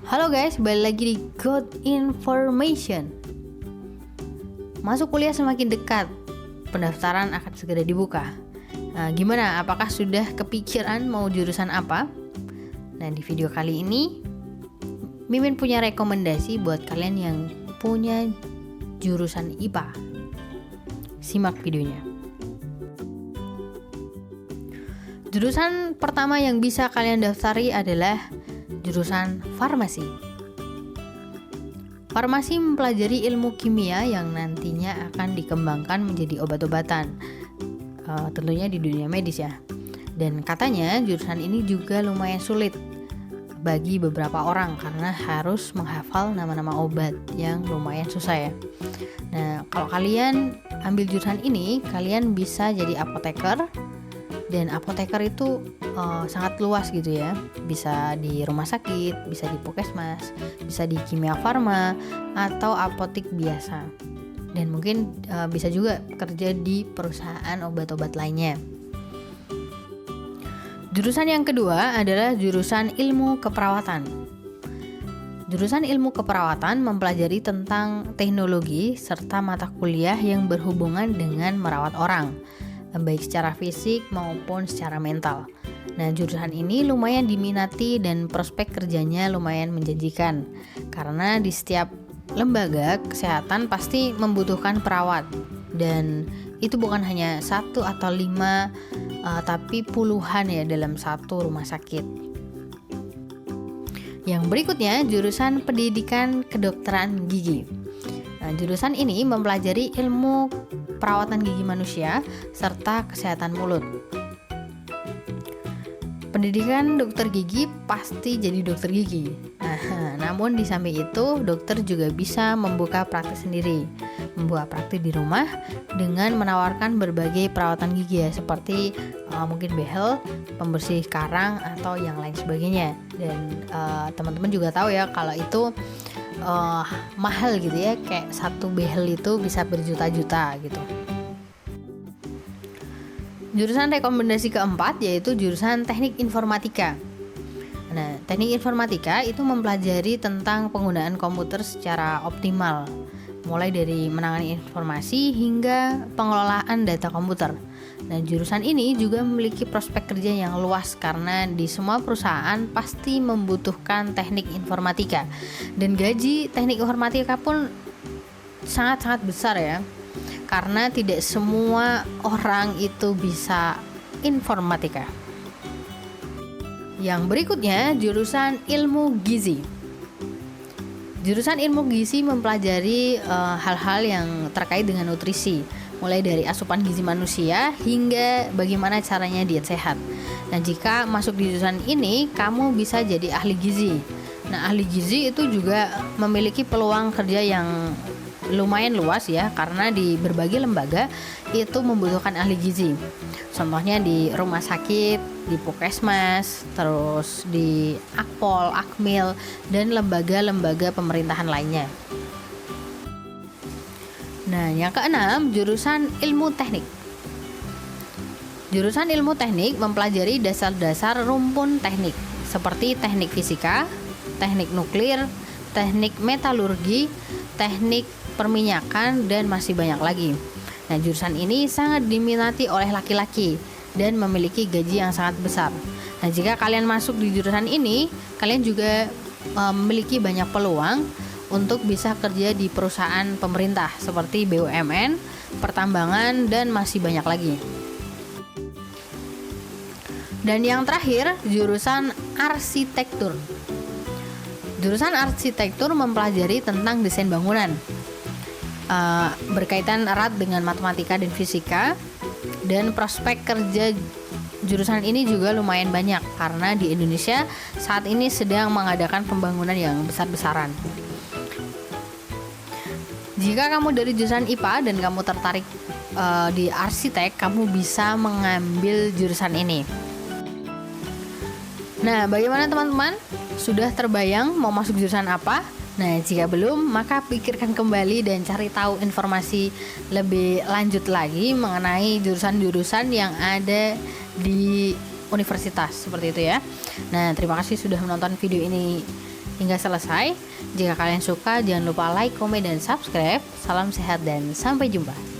Halo guys, balik lagi di Good Information. Masuk kuliah semakin dekat, pendaftaran akan segera dibuka. Nah, gimana? Apakah sudah kepikiran mau jurusan apa? Nah, di video kali ini Mimin punya rekomendasi buat kalian yang punya jurusan IPA. Simak videonya. Jurusan pertama yang bisa kalian daftari adalah jurusan farmasi. Farmasi mempelajari ilmu kimia yang nantinya akan dikembangkan menjadi obat-obatan, tentunya di dunia medis ya. Dan katanya jurusan ini juga lumayan sulit bagi beberapa orang karena harus menghafal nama-nama obat yang lumayan susah ya. Nah, kalau kalian ambil jurusan ini, kalian bisa jadi apoteker. Dan apoteker itu sangat luas gitu ya. Bisa di rumah sakit, bisa di puskesmas, bisa di kimia farma atau apotik biasa. Dan mungkin bisa juga kerja di perusahaan obat-obat lainnya. Jurusan yang kedua adalah jurusan ilmu keperawatan. Jurusan ilmu keperawatan mempelajari tentang teknologi serta mata kuliah yang berhubungan dengan merawat orang, baik secara fisik maupun secara mental. Nah, jurusan ini lumayan diminati dan prospek kerjanya lumayan menjanjikan karena di setiap lembaga kesehatan pasti membutuhkan perawat, dan itu bukan hanya 1 atau 5 tapi puluhan ya dalam satu rumah sakit. Yang berikutnya jurusan pendidikan kedokteran gigi. Nah, jurusan ini mempelajari ilmu perawatan gigi manusia serta kesehatan mulut. Pendidikan dokter gigi pasti jadi dokter gigi. Nah, namun di samping itu dokter juga bisa membuka praktik sendiri, membuka praktik di rumah dengan menawarkan berbagai perawatan gigi ya, seperti mungkin behel, pembersih karang atau yang lain sebagainya. Dan teman-teman juga tahu ya kalau itu mahal gitu ya, kayak satu behel itu bisa berjuta-juta gitu. Jurusan rekomendasi keempat yaitu jurusan teknik informatika. Nah, teknik informatika itu mempelajari tentang penggunaan komputer secara optimal, mulai dari menangani informasi hingga pengelolaan data komputer. Nah, jurusan ini juga memiliki prospek kerja yang luas karena di semua perusahaan pasti membutuhkan teknik informatika. Dan gaji teknik informatika pun sangat-sangat besar ya. Karena tidak semua orang itu bisa informatika. Yang berikutnya jurusan ilmu gizi. Jurusan ilmu gizi mempelajari hal-hal yang terkait dengan nutrisi, mulai dari asupan gizi manusia hingga bagaimana caranya diet sehat. Nah, jika masuk di jurusan ini, kamu bisa jadi ahli gizi. Nah, ahli gizi itu juga memiliki peluang kerja yang lumayan luas ya, karena di berbagai lembaga itu membutuhkan ahli gizi. Contohnya di rumah sakit, di puskesmas, terus di Akpol, Akmil, dan lembaga-lembaga pemerintahan lainnya. Nah, yang keenam, jurusan ilmu teknik. Jurusan ilmu teknik mempelajari dasar-dasar rumpun teknik seperti teknik fisika, teknik nuklir, teknik metalurgi, teknik perminyakan, dan masih banyak lagi. Nah, jurusan ini sangat diminati oleh laki-laki dan memiliki gaji yang sangat besar. Nah, jika kalian masuk di jurusan ini, kalian juga memiliki banyak peluang untuk bisa kerja di perusahaan pemerintah seperti BUMN, pertambangan, dan masih banyak lagi. Dan yang terakhir, jurusan arsitektur. Jurusan arsitektur mempelajari tentang desain bangunan, berkaitan erat dengan matematika dan fisika, dan prospek kerja jurusan ini juga lumayan banyak karena di Indonesia saat ini sedang mengadakan pembangunan yang besar-besaran. Jika kamu dari jurusan IPA dan kamu tertarik di arsitek, kamu bisa mengambil jurusan ini. Nah, bagaimana teman-teman? Sudah terbayang mau masuk jurusan apa? Nah, jika belum, maka pikirkan kembali dan cari tahu informasi lebih lanjut lagi mengenai jurusan-jurusan yang ada di universitas, seperti itu ya. Nah, terima kasih sudah menonton video ini hingga selesai. Jika kalian suka, jangan lupa like, komen, dan subscribe. Salam sehat dan sampai jumpa.